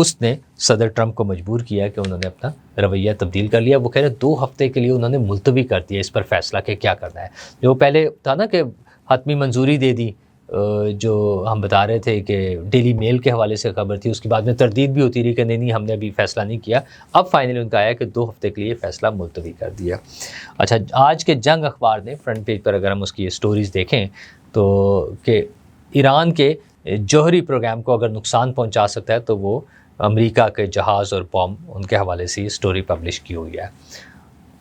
اس نے صدر ٹرمپ کو مجبور کیا کہ انہوں نے اپنا رویہ تبدیل کر لیا. وہ کہہ رہے 2 ہفتے کے لیے انہوں نے ملتوی کر دیا اس پر فیصلہ کہ کیا کرنا ہے. جو پہلے تھا نا کہ حتمی منظوری دے دی، جو ہم بتا رہے تھے کہ ڈیلی میل کے حوالے سے خبر تھی، اس کے بعد میں تردید بھی ہوتی رہی کہ نہیں ہم نے ابھی فیصلہ نہیں کیا. اب فائنلی ان کا آیا کہ 2 ہفتے کے لیے فیصلہ ملتوی کر دیا. اچھا، آج کے جنگ اخبار نے فرنٹ پیج پر اگر ہم اس کی سٹوریز دیکھیں تو کہ ایران کے جوہری پروگرام کو اگر نقصان پہنچا سکتا ہے تو وہ امریکہ کے جہاز اور بم، ان کے حوالے سے یہ سٹوری پبلش کی ہوئی ہے.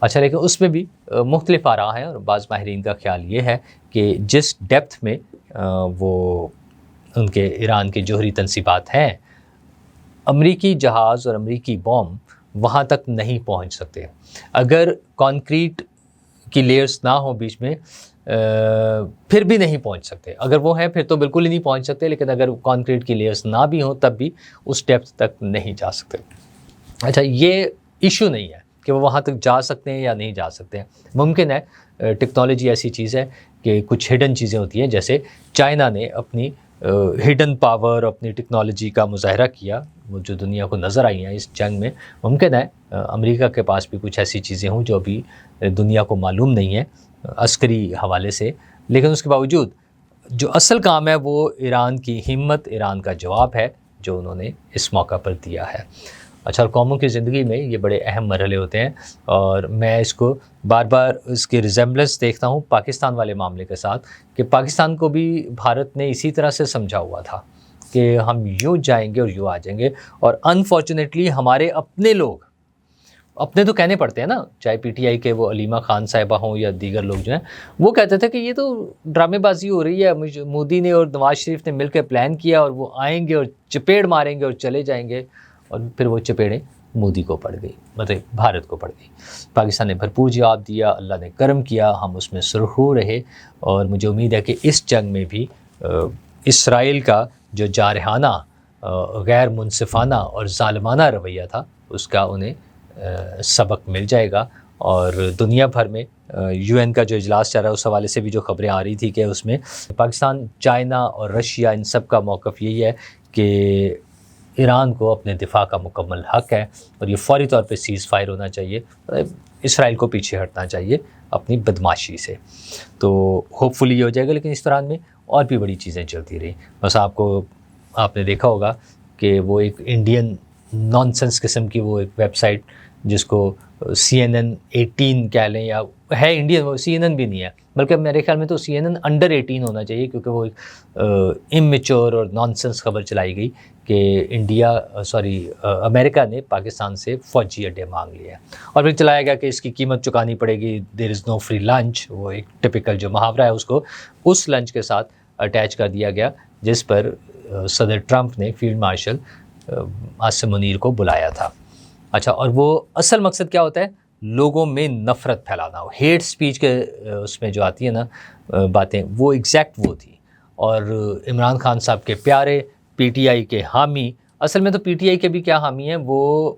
اچھا، لیکن اس میں بھی مختلف آراء ہیں، اور بعض ماہرین کا خیال یہ ہے کہ جس ڈیپتھ میں وہ ان کے ایران کے جوہری تنصیبات ہیں، امریکی جہاز اور امریکی بم وہاں تک نہیں پہنچ سکتے. اگر کانکریٹ کی لیئرز نہ ہوں بیچ میں پھر بھی نہیں پہنچ سکتے. اگر وہ ہیں پھر تو بالکل ہی نہیں پہنچ سکتے، لیکن اگر کانکریٹ کی لیئرز نہ بھی ہوں تب بھی اس ڈیپتھ تک نہیں جا سکتے. اچھا، یہ ایشو نہیں ہے کہ وہ وہاں تک جا سکتے ہیں یا نہیں جا سکتے ہیں. ممکن ہے، ٹیکنالوجی ایسی چیز ہے کہ کچھ ہڈن چیزیں ہوتی ہیں. جیسے چائنا نے اپنی ہڈن پاور، اپنی ٹیکنالوجی کا مظاہرہ کیا، وہ جو دنیا کو نظر آئی ہیں اس جنگ میں. ممکن ہے امریکہ کے پاس بھی کچھ ایسی چیزیں ہوں جو ابھی دنیا کو معلوم نہیں ہیں عسکری حوالے سے، لیکن اس کے باوجود جو اصل کام ہے وہ ایران کی ہمت، ایران کا جواب ہے جو انہوں نے اس موقع پر دیا ہے. اچھا، اور قوموں کی زندگی میں یہ بڑے اہم مرحلے ہوتے ہیں، اور میں اس کو بار بار اس کی ریزمبلنس دیکھتا ہوں پاکستان والے معاملے کے ساتھ، کہ پاکستان کو بھی بھارت نے اسی طرح سے سمجھا ہوا تھا کہ ہم یوں جائیں گے اور یوں آ جائیں گے. اور انفارچونیٹلی ہمارے اپنے لوگ، اپنے تو کہنے پڑتے ہیں نا، چاہے پی ٹی آئی کے وہ علیمہ خان صاحبہ ہوں یا دیگر لوگ جو ہیں، وہ کہتے تھے کہ یہ تو ڈرامے بازی ہو رہی ہے، مودی نے اور نواز شریف نے مل کے پلان کیا اور وہ آئیں گے اور چپیڑ ماریں گے اور چلے جائیں گے. اور پھر وہ چپیڑیں مودی کو پڑ گئی، مطلب بھارت کو پڑ گئی. پاکستان نے بھرپور جواب دیا، اللہ نے کرم کیا، ہم اس میں سرخرو رہے. اور مجھے امید ہے کہ اس جنگ میں بھی اسرائیل کا جو جارحانہ، غیر منصفانہ اور ظالمانہ رویہ تھا، اس کا انہیں سبق مل جائے گا. اور دنیا بھر میں یو این کا جو اجلاس چل رہا ہے اس حوالے سے بھی جو خبریں آ رہی تھی کہ اس میں پاکستان، چائنا اور رشیا، ان سب کا موقف یہی ہے کہ ایران کو اپنے دفاع کا مکمل حق ہے اور یہ فوری طور پہ سیز فائر ہونا چاہیے، اسرائیل کو پیچھے ہٹنا چاہیے اپنی بدماشی سے. تو ہوپ فلی یہ ہو جائے گا. لیکن اس دوران میں اور بھی بڑی چیزیں چلتی رہیں. بس آپ نے دیکھا ہوگا کہ وہ ایک انڈین نان سینس قسم کی وہ ایک ویب سائٹ جس کو CNN18 کہہ لیں، یا ہے انڈین، وہ CNN بھی نہیں ہے، بلکہ میرے خیال میں تو CNN انڈر 18 ہونا چاہیے، کیونکہ وہ ایک اممیچور اور نان سینس خبر چلائی گئی کہ امریکہ نے پاکستان سے فوجی اڈے مانگ لیے ہیں. اور پھر چلایا گیا کہ اس کی قیمت چکانی پڑے گی، دیر از نو فری لنچ. وہ ایک ٹپیکل جو محاورہ ہے اس کو اس لنچ کے ساتھ اٹیچ کر دیا گیا جس پر صدر ٹرمپ نے فیلڈ مارشل عاصم منیر کو بلایا تھا. اچھا، اور وہ اصل مقصد کیا ہوتا ہے؟ لوگوں میں نفرت پھیلانا. ہیٹ سپیچ کے اس میں جو آتی ہے نا باتیں، وہ ایگزیکٹ وہ تھی. اور عمران خان صاحب کے پیارے، پی ٹی آئی کے حامی، اصل میں تو پی ٹی آئی کے بھی کیا حامی ہیں، وہ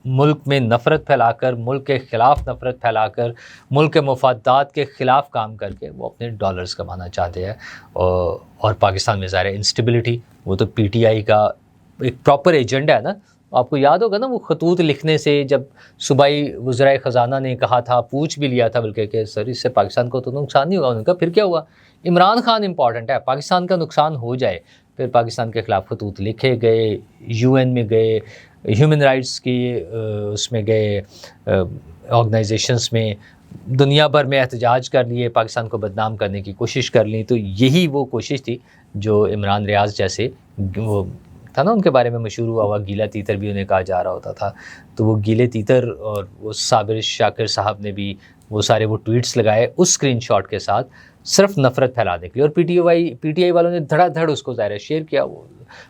ملک میں نفرت پھیلا کر، ملک کے خلاف نفرت پھیلا کر، ملک کے مفادات کے خلاف کام کر کے وہ اپنے ڈالرز کمانا چاہتے ہیں. اور پاکستان میں ظاہر ہے انسٹیبلٹی، وہ تو پی ٹی آئی کا ایک پراپر ایجنڈا ہے نا. آپ کو یاد ہوگا نا وہ خطوط لکھنے سے، جب صوبائی وزرائے خزانہ نے کہا تھا، پوچھ بھی لیا تھا بلکہ کہ سر اس سے پاکستان کو تو نقصان نہیں ہوگا. انہوں نے کہا پھر کیا ہوا، عمران خان امپورٹنٹ ہے، پاکستان کا نقصان ہو جائے. پھر پاکستان کے خلاف خطوط لکھے گئے، یو این میں گئے، ہیومن رائٹس کی اس میں گئے، آرگنائزیشنز میں، دنیا بھر میں احتجاج کر لیے، پاکستان کو بدنام کرنے کی کوشش کر لی. تو یہی وہ کوشش تھی جو عمران ریاض جیسے، وہ تھا نا ان کے بارے میں مشہور ہوا گیلا تیتر بھی انہیں کہا جا رہا ہوتا تھا. تو وہ گیلے تیتر اور وہ صابر شاکر صاحب نے بھی وہ سارے وہ ٹویٹس لگائے اس اسکرین شاٹ کے ساتھ، صرف نفرت پھیلانے کے لیے. اور پی ٹی آئی والوں نے دھڑا دھڑ اس کو ظاہر شیئر کیا. وہ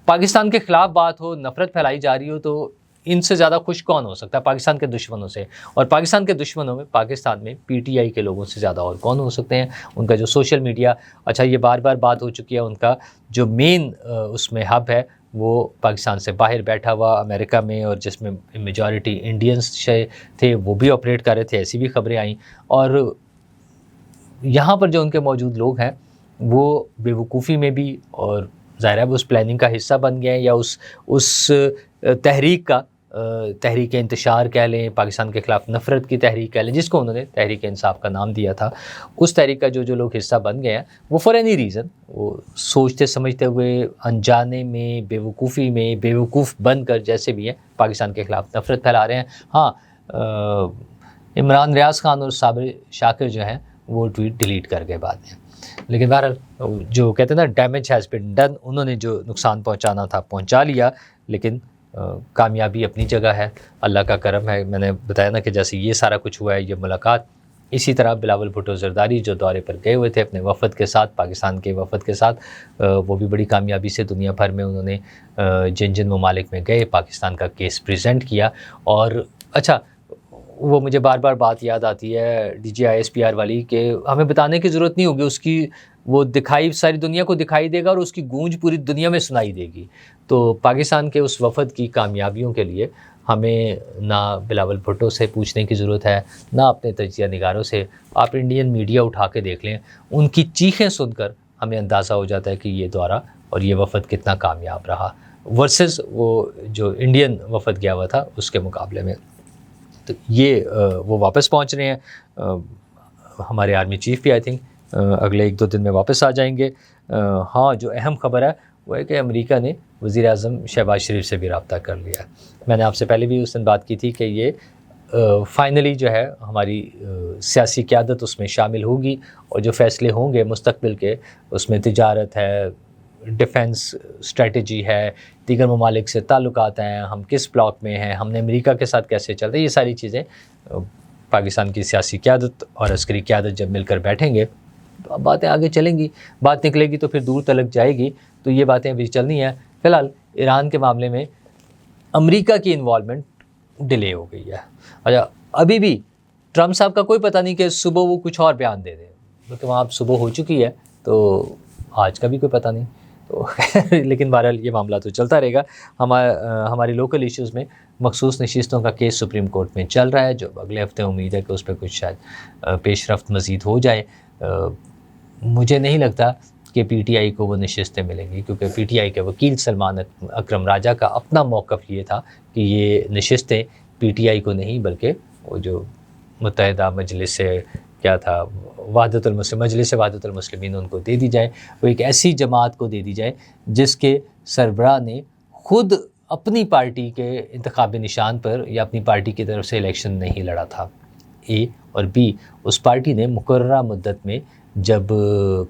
پاکستان کے خلاف بات ہو، نفرت پھیلائی جا رہی ہو، تو ان سے زیادہ خوش کون ہو سکتا ہے پاکستان کے دشمنوں سے؟ اور پاکستان کے دشمنوں میں پاکستان میں پی ٹی آئی کے لوگوں سے زیادہ اور کون ہو سکتے ہیں؟ ان کا جو سوشل میڈیا، اچھا یہ بار بار بات ہو چکی ہے، ان کا جو مین اس میں ہب ہے وہ پاکستان سے باہر بیٹھا ہوا امریکہ میں، اور جس میں میجورٹی انڈینس تھے، وہ بھی آپریٹ کر رہے تھے، ایسی بھی خبریں آئیں. اور یہاں پر جو ان کے موجود لوگ ہیں وہ بے وقوفی میں بھی، اور ظاہر ہے وہ اس پلاننگ کا حصہ بن گئے ہیں، یا اس تحریک کا تحریک انتشار کہہ لیں، پاکستان کے خلاف نفرت کی تحریک کہہ لیں، جس کو انہوں نے تحریک انصاف کا نام دیا تھا، اس تحریک کا جو لوگ حصہ بن گئے ہیں وہ فار اینی ریزن، وہ سوچتے سمجھتے ہوئے انجانے میں، بے وقوفی میں، بے وقوف بن کر جیسے بھی ہیں پاکستان کے خلاف نفرت پھیلا رہے ہیں۔ ہاں، عمران ریاض خان اور صابر شاکر جو ہیں وہ ٹویٹ ڈیلیٹ کر گئے بعد میں، لیکن بہرحال جو کہتے ہیں نا ڈیمیج ہیز بین ڈن، انہوں نے جو نقصان پہنچانا تھا پہنچا لیا، لیکن کامیابی اپنی جگہ ہے، اللہ کا کرم ہے۔ میں نے بتایا نا کہ جیسے یہ سارا کچھ ہوا ہے، یہ ملاقات، اسی طرح بلاول بھٹو زرداری جو دورے پر گئے ہوئے تھے اپنے وفد کے ساتھ، پاکستان کے وفد کے ساتھ، وہ بھی بڑی کامیابی سے دنیا بھر میں انہوں نے جن ممالک میں گئے پاکستان کا کیس پریزنٹ کیا۔ اور اچھا، وہ مجھے بار بار بات یاد آتی ہے DGI-SPR والی، کہ ہمیں بتانے کی ضرورت نہیں ہوگی، اس کی وہ دکھائی ساری دنیا کو دکھائی دے گا اور اس کی گونج پوری دنیا میں سنائی دے گی۔ تو پاکستان کے اس وفد کی کامیابیوں کے لیے ہمیں نہ بلاول بھٹو سے پوچھنے کی ضرورت ہے، نہ اپنے تجزیہ نگاروں سے۔ آپ انڈین میڈیا اٹھا کے دیکھ لیں، ان کی چیخیں سن کر ہمیں اندازہ ہو جاتا ہے کہ یہ دورہ اور یہ وفد کتنا کامیاب رہا ورسز وہ جو انڈین وفد گیا ہوا تھا اس کے مقابلے میں۔ تو یہ وہ واپس پہنچ رہے ہیں، ہمارے آرمی چیف بھی آئی تھنک اگلے 1-2 دن میں واپس آ جائیں گے۔ ہاں، جو اہم خبر ہے وہ ہے کہ امریکہ نے وزیر اعظم شہباز شریف سے بھی رابطہ کر لیا ہے۔ میں نے آپ سے پہلے بھی اس دن بات کی تھی کہ یہ فائنلی جو ہے ہماری سیاسی قیادت اس میں شامل ہوگی، اور جو فیصلے ہوں گے مستقبل کے، اس میں تجارت ہے، ڈیفنس اسٹریٹجی ہے، دیگر ممالک سے تعلقات ہیں، ہم کس بلاک میں ہیں، ہم نے امریکہ کے ساتھ کیسے چلتے ہیں، یہ ساری چیزیں پاکستان کی سیاسی قیادت اور عسکری قیادت جب مل کر بیٹھیں گے تو اب باتیں آگے چلیں گی، بات نکلے گی تو پھر دور تلک جائے گی۔ تو یہ باتیں ابھی چلنی ہیں۔ فی الحال ایران کے معاملے میں امریکہ کی انوالومنٹ ڈیلے ہو گئی ہے۔ اچھا، ابھی بھی ٹرمپ صاحب کا کوئی پتہ نہیں کہ صبح وہ کچھ اور بیان دے دیں، کیونکہ وہاں اب صبح ہو چکی ہے تو آج کا بھی کوئی پتہ نہیں تو لیکن بہرحال یہ معاملہ تو چلتا رہے گا۔ ہماری لوکل ایشوز میں مخصوص نشستوں کا کیس سپریم کورٹ میں چل رہا ہے، جو اگلے ہفتے امید ہے کہ اس پہ کچھ شاید پیش رفت مزید ہو جائے۔ مجھے نہیں لگتا کہ پی ٹی آئی کو وہ نشستیں ملیں گی، کیونکہ پی ٹی آئی کے وکیل سلمان اکرم راجہ کا اپنا موقف یہ تھا کہ یہ نشستیں پی ٹی آئی کو نہیں بلکہ وہ جو متحدہ مجلس سے کیا تھا مجلس وحدت المسلمین ان کو دے دی جائے، وہ ایک ایسی جماعت کو دے دی جائے جس کے سربراہ نے خود اپنی پارٹی کے انتخابی نشان پر یا اپنی پارٹی کی طرف سے الیکشن نہیں لڑا تھا، اے، اور بی، اس پارٹی نے مقررہ مدت میں جب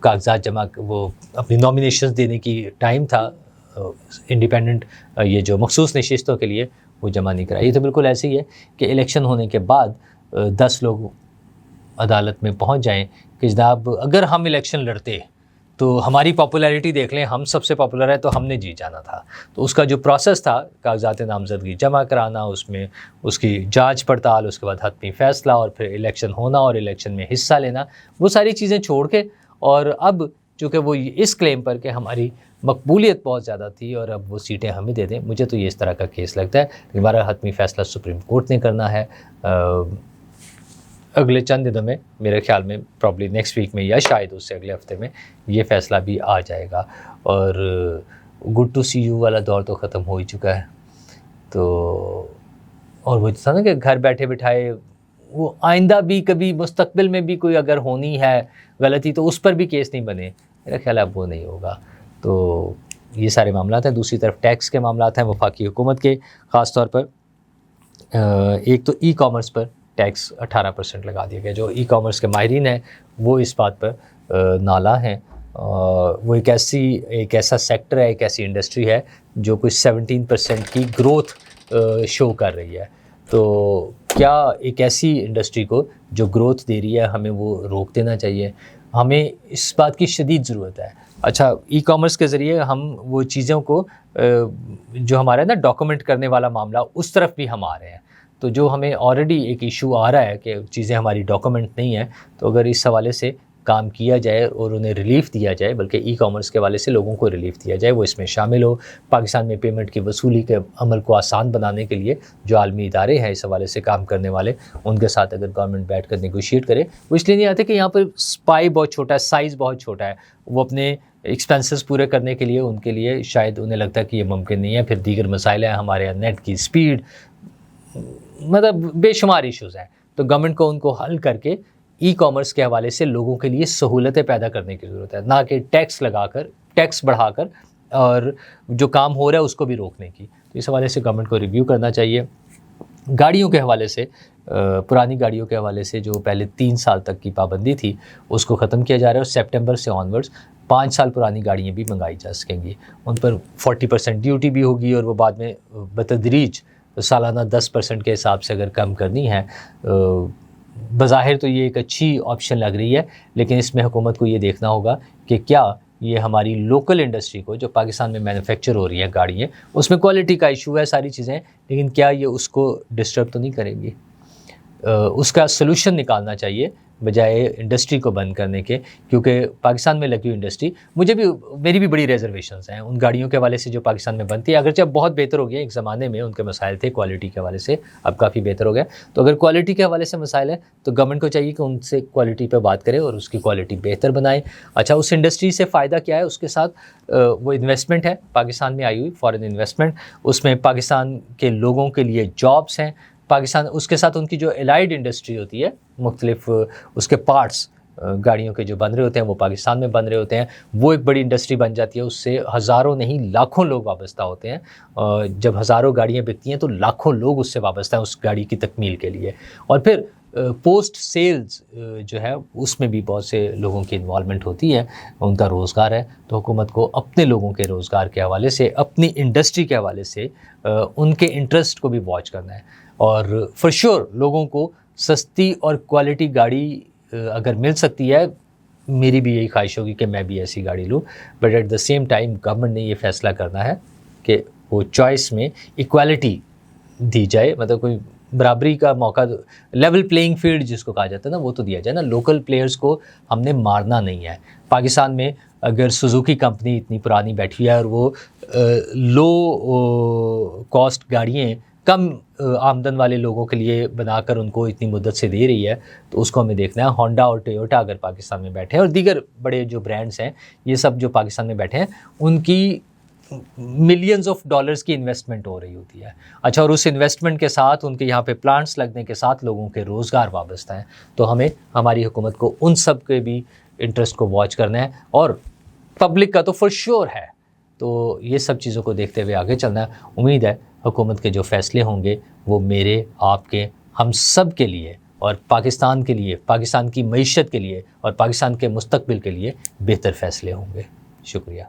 کاغذات جمع وہ اپنی نامینیشنز دینے کی ٹائم تھا انڈیپینڈنٹ یہ جو مخصوص نشستوں کے لیے، وہ جمع نہیں کرائی۔ یہ تو بالکل ایسے ہی ہے کہ الیکشن ہونے کے بعد 10 لوگ عدالت میں پہنچ جائیں کہ جناب اگر ہم الیکشن لڑتے تو ہماری پاپولیرٹی دیکھ لیں، ہم سب سے پاپولر ہے تو ہم نے جیت جانا تھا۔ تو اس کا جو پروسیس تھا کاغذات نامزدگی جمع کرانا، اس میں اس کی جانچ پڑتال، اس کے بعد حتمی فیصلہ، اور پھر الیکشن ہونا اور الیکشن میں حصہ لینا، وہ ساری چیزیں چھوڑ کے، اور اب چونکہ وہ اس کلیم پر کہ ہماری مقبولیت بہت زیادہ تھی اور اب وہ سیٹیں ہمیں دے دیں، مجھے تو یہ اس طرح کا کیس لگتا ہے۔ دوبارہ حتمی فیصلہ سپریم کورٹ نے کرنا ہے اگلے چند دنوں میں، میرے خیال میں پرابلی نیکسٹ ویک میں یا شاید اس سے اگلے ہفتے میں یہ فیصلہ بھی آ جائے گا۔ اور گڈ ٹو سی یو والا دور تو ختم ہو ہی چکا ہے، تو اور وہ تھا نا کہ گھر بیٹھے بٹھائے وہ آئندہ بھی کبھی مستقبل میں بھی کوئی اگر ہونی ہے غلطی تو اس پر بھی کیس نہیں بنے، میرا خیال ہے اب وہ نہیں ہوگا۔ تو یہ سارے معاملات ہیں۔ دوسری طرف ٹیکس کے معاملات ہیں وفاقی حکومت کے، خاص طور پر ایک تو ای کامرس پر ٹیکس 18% لگا دیا گیا۔ جو ای کامرس کے ماہرین ہیں وہ اس بات پر نالاں ہیں، وہ ایک ایسا سیکٹر ہے، ایک ایسی انڈسٹری ہے جو کوئی 17% کی گروتھ شو کر رہی ہے۔ تو کیا ایک ایسی انڈسٹری کو جو گروتھ دے رہی ہے ہمیں وہ روک دینا چاہیے؟ ہمیں اس بات کی شدید ضرورت ہے۔ اچھا، ای کامرس کے ذریعے ہم وہ چیزوں کو جو ہمارا نا ڈاکومنٹ کرنے والا معاملہ، اس طرف بھی ہم آ رہے ہیں۔ تو جو ہمیں آلریڈی ایک ایشو آ رہا ہے کہ چیزیں ہماری ڈاکومنٹ نہیں ہیں، تو اگر اس حوالے سے کام کیا جائے اور انہیں ریلیف دیا جائے، بلکہ ای کامرس کے حوالے سے لوگوں کو ریلیف دیا جائے، وہ اس میں شامل ہو، پاکستان میں پیمنٹ کی وصولی کے عمل کو آسان بنانے کے لیے جو عالمی ادارے ہیں اس حوالے سے کام کرنے والے، ان کے ساتھ اگر گورنمنٹ بیٹھ کر نیگوشیٹ کرے۔ وہ اس لیے نہیں آتے کہ یہاں پر اسپائی بہت چھوٹا ہے، سائز بہت چھوٹا ہے، وہ اپنے ایکسپینسز پورے کرنے کے لیے ان کے لیے شاید انہیں لگتا ہے کہ یہ ممکن نہیں ہے. پھر دیگر مسائل ہیں ہمارے یہاں نیٹ کی سپیڈ، مطلب بے شمار ایشوز ہیں. تو گورنمنٹ کو ان کو حل کر کے ای کامرس کے حوالے سے لوگوں کے لیے سہولتیں پیدا کرنے کی ضرورت ہے، نہ کہ ٹیکس لگا کر، ٹیکس بڑھا کر اور جو کام ہو رہا ہے اس کو بھی روکنے کی. تو اس حوالے سے گورنمنٹ کو ریویو کرنا چاہیے. گاڑیوں کے حوالے سے، پرانی گاڑیوں کے حوالے سے جو پہلے 3 سال تک کی پابندی تھی اس کو ختم کیا جا رہا ہے، اور سپٹمبر سے آنورڈز 5 سال پرانی گاڑیاں بھی منگائی جا سکیں گی. ان پر 40% ڈیوٹی بھی ہوگی، اور وہ بعد میں بتدریج سالانہ 10% کے حساب سے اگر کم کرنی ہے. بظاہر تو یہ ایک اچھی آپشن لگ رہی ہے، لیکن اس میں حکومت کو یہ دیکھنا ہوگا کہ کیا یہ ہماری لوکل انڈسٹری کو جو پاکستان میں مینوفیکچر ہو رہی ہیں گاڑیاں، اس میں کوالٹی کا ایشو ہے، ساری چیزیں، لیکن کیا یہ اس کو ڈسٹرب تو نہیں کریں گی؟ اس کا سلوشن نکالنا چاہیے بجائے انڈسٹری کو بند کرنے کے. کیونکہ پاکستان میں لگی ہوئی انڈسٹری، میری بھی بڑی ریزرویشنز ہیں ان گاڑیوں کے حوالے سے جو پاکستان میں بنتی ہے. اگرچہ بہت بہتر ہو گیا، ایک زمانے میں ان کے مسائل تھے کوالٹی کے حوالے سے، اب کافی بہتر ہو گیا. تو اگر کوالٹی کے حوالے سے مسائل ہیں تو گورنمنٹ کو چاہیے کہ ان سے کوالٹی پہ بات کرے اور اس کی کوالٹی بہتر بنائے. اچھا، اس انڈسٹری سے فائدہ کیا ہے؟ اس کے ساتھ وہ انویسٹمنٹ ہے پاکستان میں آئی ہوئی، فارن انویسٹمنٹ، اس میں پاکستان کے لوگوں کے لیے جابس ہیں. پاکستان، اس کے ساتھ ان کی جو الائڈ انڈسٹری ہوتی ہے، مختلف اس کے پارٹس گاڑیوں کے جو بن رہے ہوتے ہیں وہ پاکستان میں بن رہے ہوتے ہیں، وہ ایک بڑی انڈسٹری بن جاتی ہے. اس سے ہزاروں نہیں لاکھوں لوگ وابستہ ہوتے ہیں. جب ہزاروں گاڑیاں بکتی ہیں تو لاکھوں لوگ اس سے وابستہ ہیں اس گاڑی کی تکمیل کے لیے. اور پھر پوسٹ سیلز جو ہے اس میں بھی بہت سے لوگوں کی انوالومنٹ ہوتی ہے، ان کا روزگار ہے. تو حکومت کو اپنے لوگوں کے روزگار کے حوالے سے، اپنی انڈسٹری کے حوالے سے ان کے انٹرسٹ کو بھی واچ کرنا ہے. اور فار شور لوگوں کو سستی اور کوالٹی گاڑی اگر مل سکتی ہے، میری بھی یہی خواہش ہوگی کہ میں بھی ایسی گاڑی لوں. But at the same time government نے یہ فیصلہ کرنا ہے کہ وہ چوائس میں ایکوالٹی دی جائے، مطلب کوئی برابری کا موقع، لیول پلینگ فیلڈ جس کو کہا جاتا ہے نا، وہ تو دیا جائے نا. لوکل پلیئرز کو ہم نے مارنا نہیں ہے. پاکستان میں اگر سوزوکی کمپنی اتنی پرانی بیٹھی ہے اور وہ لو کاسٹ گاڑیاں کم آمدن والے لوگوں کے لیے بنا کر ان کو اتنی مدت سے دے رہی ہے، تو اس کو ہمیں دیکھنا ہے. ہونڈا اور ٹویوٹا اگر پاکستان میں بیٹھے ہیں، اور دیگر بڑے جو برانڈز ہیں، یہ سب جو پاکستان میں بیٹھے ہیں، ان کی ملینز آف ڈالرز کی انویسٹمنٹ ہو رہی ہوتی ہے. اچھا، اور اس انویسٹمنٹ کے ساتھ ان کے یہاں پہ پلانٹس لگنے کے ساتھ لوگوں کے روزگار وابستہ ہیں. تو ہمیں، ہماری حکومت کو ان سب کے بھی انٹرسٹ کو واچ کرنا ہے، اور پبلک کا تو فور شور ہے. تو یہ سب چیزوں کو دیکھتے ہوئے آگے چلنا ہے. امید ہے حکومت کے جو فیصلے ہوں گے وہ میرے، آپ کے، ہم سب کے لیے، اور پاکستان کے لیے، پاکستان کی معیشت کے لیے، اور پاکستان کے مستقبل کے لیے بہتر فیصلے ہوں گے. شکریہ.